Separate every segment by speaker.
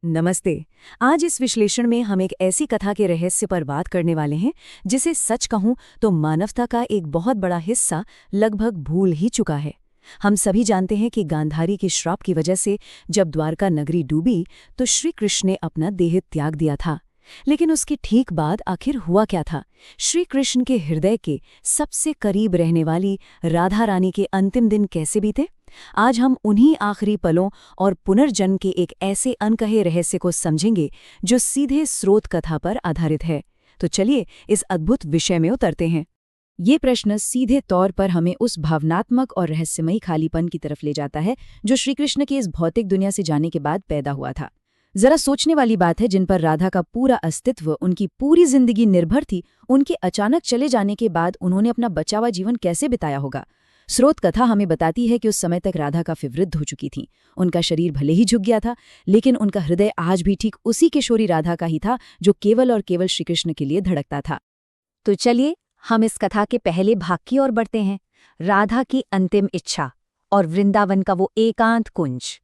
Speaker 1: नमस्ते। आज इस विश्लेषण में हम एक ऐसी कथा के रहस्य पर बात करने वाले हैं जिसे सच कहूं तो मानवता का एक बहुत बड़ा हिस्सा लगभग भूल ही चुका है। हम सभी जानते हैं कि गांधारी के श्राप की वजह से जब द्वारका नगरी डूबी तो श्री कृष्ण ने अपना देह त्याग दिया था। लेकिन उसके ठीक बाद आखिर हुआ क्या था? श्री कृष्ण के हृदय के सबसे करीब रहने वाली राधा रानी के अंतिम दिन कैसे बीते? आज हम उन्हीं आखिरी पलों और पुनर्जन्म के एक ऐसे अनकहे रहस्य को समझेंगे जो सीधे स्रोत कथा पर आधारित है। तो चलिए इस अद्भुत विषय में उतरते हैं।
Speaker 2: ये प्रश्न सीधे तौर पर हमें उस भावनात्मक और रहस्यमयी खालीपन की तरफ ले जाता है जो श्रीकृष्ण के इस भौतिक दुनिया से जाने के बाद पैदा हुआ था। जरा सोचने वाली बात है, जिन पर राधा का पूरा अस्तित्व, उनकी पूरी जिंदगी निर्भर थी, उनके अचानक चले जाने के बाद उन्होंने अपना बचा हुआ जीवन कैसे बिताया होगा। स्रोत कथा हमें बताती है कि उस समय तक राधा काफी वृद्ध हो चुकी थीं। उनका शरीर भले ही झुक गया था, लेकिन उनका हृदय आज भी ठीक उसी किशोरी राधा का ही था जो केवल और केवल श्रीकृष्ण के लिए धड़कता था।
Speaker 3: तो चलिए हम इस कथा के पहले भाग की ओर बढ़ते हैं। राधा की अंतिम इच्छा और वृंदावन का वो एकांत कुंज।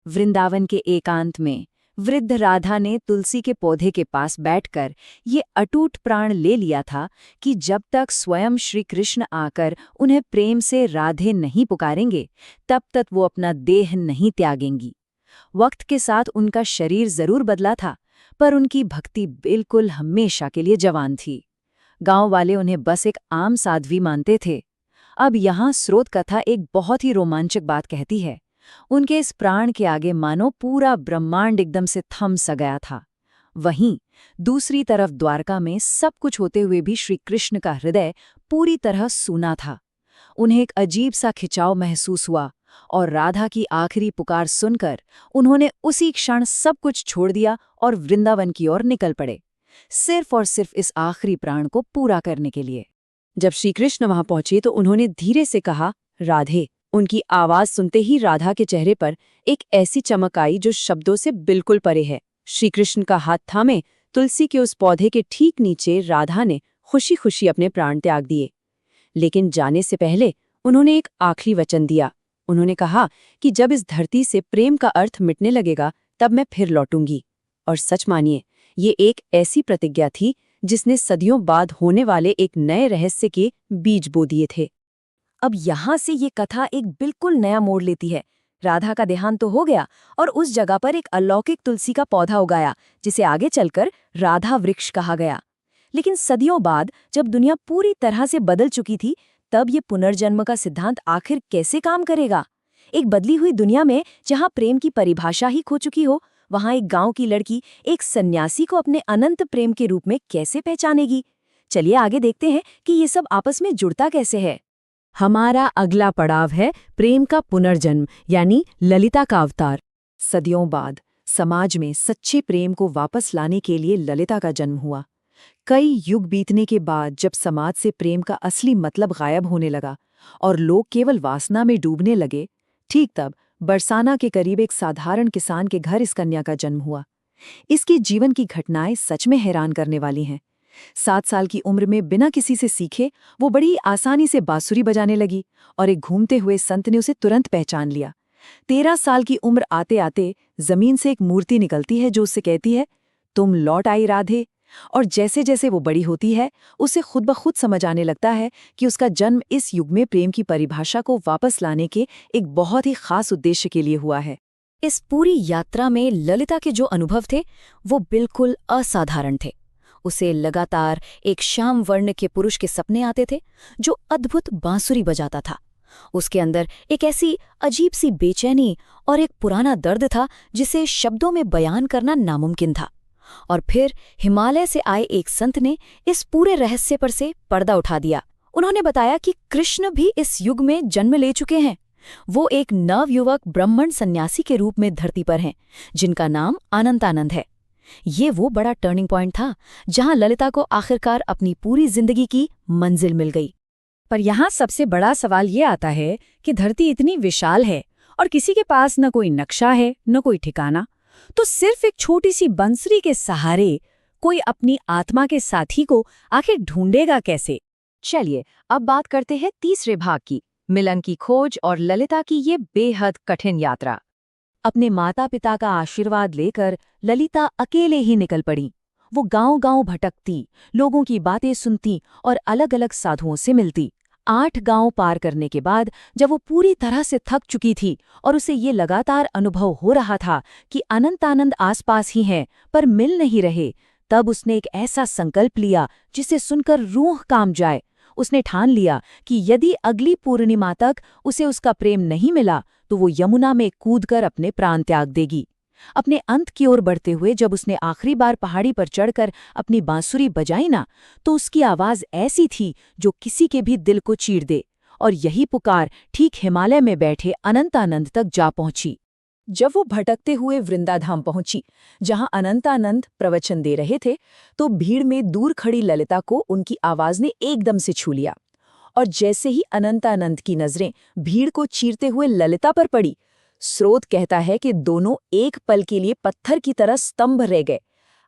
Speaker 2: वृंदावन के एकांत में वृद्ध राधा ने तुलसी के पौधे के पास बैठकर ये अटूट प्राण ले लिया था कि जब तक स्वयं श्री कृष्ण आकर उन्हें प्रेम से राधे नहीं पुकारेंगे, तब तक वो अपना देह नहीं त्यागेंगी। वक्त के साथ उनका शरीर जरूर बदला था, पर उनकी भक्ति बिल्कुल हमेशा के लिए जवान थी। गांव वाले उन्हें बस एक आम साध्वी मानते थे। अब यहाँ स्रोत कथा एक बहुत ही रोमांचक बात कहती है। उनके इस प्राण के आगे मानो पूरा ब्रह्मांड एकदम से थम सा गया था। वहीं दूसरी तरफ द्वारका में सब कुछ होते हुए भी श्री कृष्ण का हृदय पूरी तरह सूना था। उन्हें एक अजीब सा खिंचाव महसूस हुआ और राधा की आखिरी पुकार सुनकर उन्होंने उसी क्षण सब कुछ छोड़ दिया और वृंदावन की ओर निकल पड़े, सिर्फ और सिर्फ इस आखिरी प्राण को पूरा करने के लिए। जब श्रीकृष्ण वहां पहुंचे तो उन्होंने धीरे से कहा, राधे। उनकी आवाज सुनते ही राधा के चेहरे पर एक ऐसी चमक आई जो शब्दों से बिल्कुल परे है। श्रीकृष्ण का हाथ थामे तुलसी के उस पौधे के ठीक नीचे राधा ने खुशी खुशी अपने प्राण त्याग दिए। लेकिन जाने से पहले उन्होंने एक आखिरी वचन दिया। उन्होंने कहा कि जब इस धरती से प्रेम का अर्थ मिटने लगेगा तब मैं फिर लौटूंगी। और सच मानिए, ये एक ऐसी प्रतिज्ञा थी जिसने सदियों बाद होने वाले एक नए रहस्य के बीज बो दिए थे।
Speaker 3: अब यहाँ से ये कथा एक बिल्कुल नया मोड़ लेती है। राधा का देहांत तो हो गया और उस जगह पर एक अलौकिक तुलसी का पौधा उगाया जिसे आगे चलकर राधा वृक्ष कहा गया। लेकिन सदियों बाद जब दुनिया पूरी तरह से बदल चुकी थी, तब ये पुनर्जन्म का सिद्धांत आखिर कैसे काम करेगा? एक बदली हुई दुनिया में जहाँ प्रेम की परिभाषा ही खो चुकी हो, वहाँ एक गांव की लड़की एक सन्यासी को अपने अनंत प्रेम के रूप में कैसे पहचानेगी? चलिए आगे देखते हैं कि ये सब आपस में जुड़ता कैसे है।
Speaker 2: हमारा अगला पड़ाव है प्रेम का पुनर्जन्म, यानी ललिता का अवतार। सदियों बाद समाज में सच्चे प्रेम को वापस लाने के लिए ललिता का जन्म हुआ। कई युग बीतने के बाद जब समाज से प्रेम का असली मतलब गायब होने लगा और लोग केवल वासना में डूबने लगे, ठीक तब बरसाना के करीब एक साधारण किसान के घर इस कन्या का जन्म हुआ। इसके जीवन की घटनाएं सच में हैरान करने वाली हैं। 7 साल की उम्र में बिना किसी से सीखे वो बड़ी आसानी से बांसुरी बजाने लगी और एक घूमते हुए संत ने उसे तुरंत पहचान लिया। 13 साल की उम्र आते आते जमीन से एक मूर्ति निकलती है जो उससे कहती है, तुम लौट आई राधे। और जैसे जैसे वो बड़ी होती है, उसे खुद ब खुद समझ आने लगता है कि उसका जन्म इस युग में प्रेम की परिभाषा को वापस लाने के एक बहुत ही खास उद्देश्य के लिए हुआ है।
Speaker 3: इस पूरी यात्रा में ललिता के जो अनुभव थे वो बिल्कुल असाधारण थे। उसे लगातार एक श्याम वर्ण के पुरुष के सपने आते थे जो अद्भुत बांसुरी बजाता था। उसके अंदर एक ऐसी अजीब सी बेचैनी और एक पुराना दर्द था जिसे शब्दों में बयान करना नामुमकिन था। और फिर हिमालय से आए एक संत ने इस पूरे रहस्य पर से पर्दा उठा दिया। उन्होंने बताया कि कृष्ण भी इस युग में जन्म ले चुके हैं। वो एक नवयुवक ब्राह्मण सन्यासी के रूप में धरती पर हैं, जिनका नाम अनंतानंद है। ये वो बड़ा टर्निंग पॉइंट था जहां ललिता को आखिरकार अपनी पूरी जिंदगी की मंजिल मिल गई।
Speaker 2: पर यहाँ सबसे बड़ा सवाल ये आता है कि धरती इतनी विशाल है और किसी के पास न कोई नक्शा है न कोई ठिकाना, तो सिर्फ एक छोटी सी बंसरी के सहारे कोई अपनी आत्मा के साथी को आखिर ढूंढेगा कैसे?
Speaker 3: चलिए अब बात करते हैं तीसरे भाग की, मिलन की खोज और ललिता की ये बेहद कठिन यात्रा।
Speaker 2: अपने माता पिता का आशीर्वाद लेकर ललिता अकेले ही निकल पड़ी। वो गांव-गांव भटकती, लोगों की बातें सुनती और अलग-अलग साधुओं से मिलती। 8 गांव पार करने के बाद जब वो पूरी तरह से थक चुकी थी और उसे ये लगातार अनुभव हो रहा था कि अनंतानंद आसपास ही हैं पर मिल नहीं रहे, तब उसने एक ऐसा संकल्प लिया जिसे सुनकर रूह कांप जाए। उसने ठान लिया कि यदि अगली पूर्णिमा तक उसे उसका प्रेम नहीं मिला तो वो यमुना में कूदकर अपने प्राण त्याग देगी। अपने अंत की ओर बढ़ते हुए जब उसने आखिरी बार पहाड़ी पर चढ़कर अपनी बांसुरी बजाई ना, तो उसकी आवाज ऐसी थी जो किसी के भी दिल को चीर दे, और यही पुकार ठीक हिमालय में बैठे अनंतानंद तक जा पहुंची। जब वो भटकते हुए वृंदाधाम पहुंची, जहां अनंतानंद प्रवचन दे रहे थे, तो भीड़ में दूर खड़ी ललिता को उनकी आवाज ने एकदम से छू लिया। और जैसे ही अनंतानंद की नजरें भीड़ को चीरते हुए ललिता पर पड़ी, स्रोत कहता है कि दोनों एक पल के लिए पत्थर की तरह स्तंभ रह गए।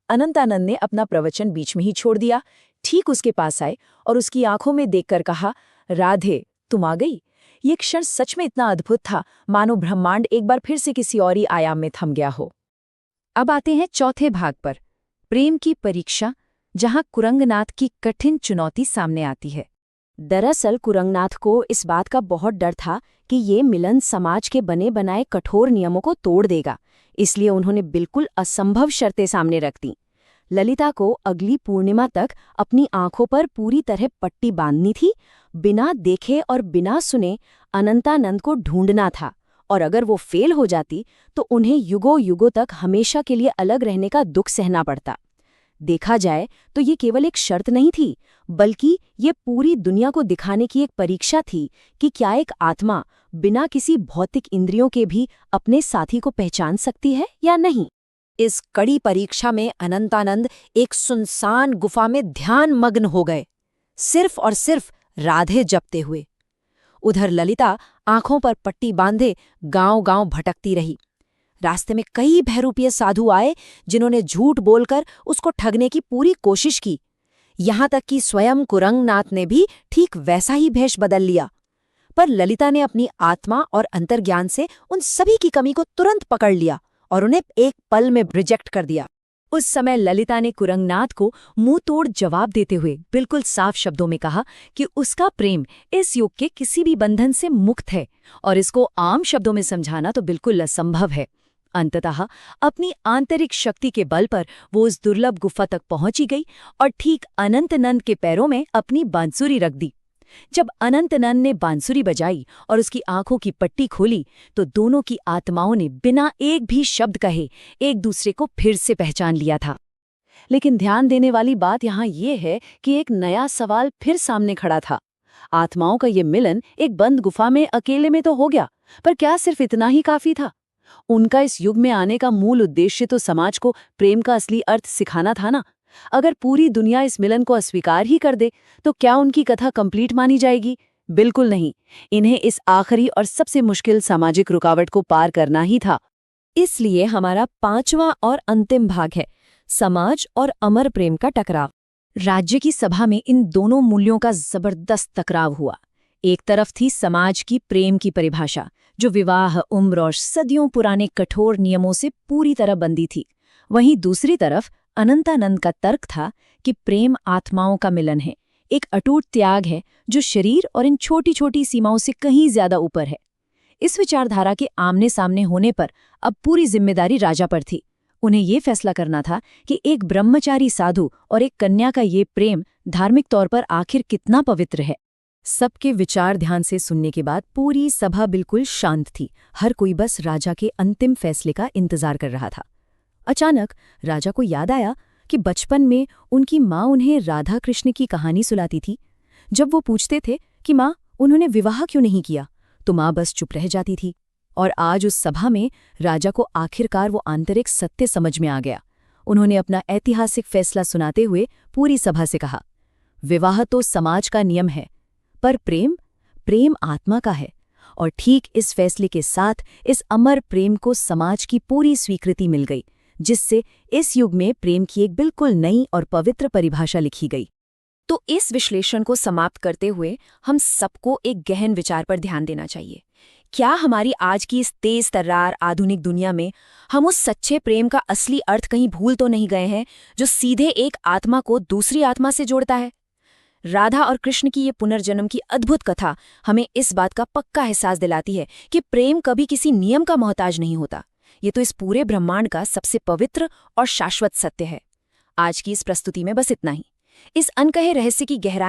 Speaker 2: अनंतानंद ने अपना प्रवचन बीच में ही छोड़ दिया, ठीक उसके पास आए और उसकी आंखों में देखकर कहा, राधे, तुम आ गई। ये क्षण सच में इतना अद्भुत था, मानो ब्रह्मांड एक बार फिर से किसी और ही आयाम में थम गया हो। अब आते हैं चौथे भाग पर, प्रेम की परीक्षा, जहां कुरंगनाथ की कठिन चुनौती सामने आती है।
Speaker 3: दरअसल कुरंगनाथ को इस बात का बहुत डर था कि ये मिलन समाज के बने बनाए कठोर नियमों को तोड़ देगा, इसलिए उन्होंने बिल्कुल असंभव शर्तें सामने रख दी। ललिता को अगली पूर्णिमा तक अपनी आंखों पर पूरी तरह पट्टी बांधनी थी, बिना देखे और बिना सुने अनंतानंद को ढूंढना था, और अगर वो फेल हो जाती तो उन्हें युगों युगों तक हमेशा के लिए अलग रहने का दुख सहना पड़ता। देखा जाए तो ये केवल एक शर्त नहीं थी, बल्कि ये पूरी दुनिया को दिखाने की एक परीक्षा थी कि क्या एक आत्मा बिना किसी भौतिक इंद्रियों के भी अपने साथी को पहचान सकती है या नहीं।
Speaker 2: इस कड़ी परीक्षा में अनंतानंद एक सुनसान गुफा में ध्यान मग्न हो गए, सिर्फ और सिर्फ राधे जपते हुए। उधर ललिता आंखों पर पट्टी बांधे गांव-गांव भटकती रही। रास्ते में कई बहरूपीय साधु आए जिन्होंने झूठ बोलकर उसको ठगने की पूरी कोशिश की। यहां तक कि स्वयं कुरंगनाथ ने भी ठीक वैसा ही भेष बदल लिया। पर ललिता ने अपनी आत्मा और अंतर्ज्ञान से उन सभी की कमी को तुरंत पकड़ लिया और उन्हें एक पल में रिजेक्ट कर दिया। उस समय ललिता ने कुरंगनाथ को मुंह तोड़ जवाब देते हुए बिल्कुल साफ शब्दों में कहा कि उसका प्रेम इस युग के किसी भी बंधन से मुक्त है, और इसको आम शब्दों में समझाना तो बिल्कुल असंभव है। अंततः अपनी आंतरिक शक्ति के बल पर वो उस दुर्लभ गुफा तक पहुंची गई और ठीक अनंतनंद के पैरों में अपनी बांसुरी रख दी। जब अनंतनंद ने बांसुरी बजाई और उसकी आंखों की पट्टी खोली, तो दोनों की आत्माओं ने बिना एक भी शब्द कहे एक दूसरे को फिर से पहचान लिया था। लेकिन ध्यान देने वाली बात यहाँ ये है कि एक नया सवाल फिर सामने खड़ा था। आत्माओं का ये मिलन एक बंद गुफा में अकेले में तो हो गया, पर क्या सिर्फ इतना ही काफी था? उनका इस युग में आने का मूल उद्देश्य तो समाज को प्रेम का असली अर्थ सिखाना था ना। अगर पूरी दुनिया इस मिलन को अस्वीकार ही कर दे तो क्या उनकी कथा कंप्लीट मानी जाएगी? बिल्कुल नहीं। इन्हें इस आखिरी और सबसे मुश्किल सामाजिक रुकावट को पार करना ही था।
Speaker 3: इसलिए हमारा 5वां और अंतिम भाग है, समाज और अमर प्रेम का टकराव।
Speaker 2: राज्य की सभा में इन दोनों मूल्यों का जबरदस्त टकराव हुआ। एक तरफ थी समाज की प्रेम की परिभाषा, जो विवाह, उम्र और सदियों पुराने कठोर नियमों से पूरी तरह बंधी थी। वहीं दूसरी तरफ अनंतानंद का तर्क था कि प्रेम आत्माओं का मिलन है, एक अटूट त्याग है जो शरीर और इन छोटी छोटी सीमाओं से कहीं ज्यादा ऊपर है। इस विचारधारा के आमने सामने होने पर अब पूरी जिम्मेदारी राजा पर थी। उन्हें ये फैसला करना था कि एक ब्रह्मचारी साधु और एक कन्या का ये प्रेम धार्मिक तौर पर आखिर कितना पवित्र है।
Speaker 1: सबके विचार ध्यान से सुनने के बाद पूरी सभा बिल्कुल शांत थी। हर कोई बस राजा के अंतिम फैसले का इंतजार कर रहा था। अचानक राजा को याद आया कि बचपन में उनकी माँ उन्हें राधा कृष्ण की कहानी सुनाती थी। जब वो पूछते थे कि माँ, उन्होंने विवाह क्यों नहीं किया, तो माँ बस चुप रह जाती थी। और आज उस सभा में राजा को आखिरकार वो आंतरिक सत्य समझ में आ गया। उन्होंने अपना ऐतिहासिक फैसला सुनाते हुए पूरी सभा से कहा, विवाह तो समाज का नियम है, पर प्रेम आत्मा का है। और ठीक इस फैसले के साथ इस अमर प्रेम को समाज की पूरी स्वीकृति मिल गई, जिससे इस युग में प्रेम की एक बिल्कुल नई और पवित्र परिभाषा लिखी गई।
Speaker 3: तो इस विश्लेषण को समाप्त करते हुए हम सबको एक गहन विचार पर ध्यान देना चाहिए
Speaker 2: क्या हमारी आज की इस तेज तर्रार आधुनिक दुनिया में हम उस सच्चे प्रेम का असली अर्थ कहीं भूल तो नहीं गए हैं, जो सीधे एक आत्मा को दूसरी आत्मा से जोड़ता है? राधा और कृष्ण की ये पुनर्जन्म की अद्भुत कथा हमें इस बात का पक्का एहसास दिलाती है कि प्रेम कभी किसी नियम का मोहताज नहीं होता। ये तो इस पूरे ब्रह्मांड का सबसे पवित्र और शाश्वत सत्य है। आज की इस प्रस्तुति में बस इतना ही। इस अनकहे रहस्य की गहराई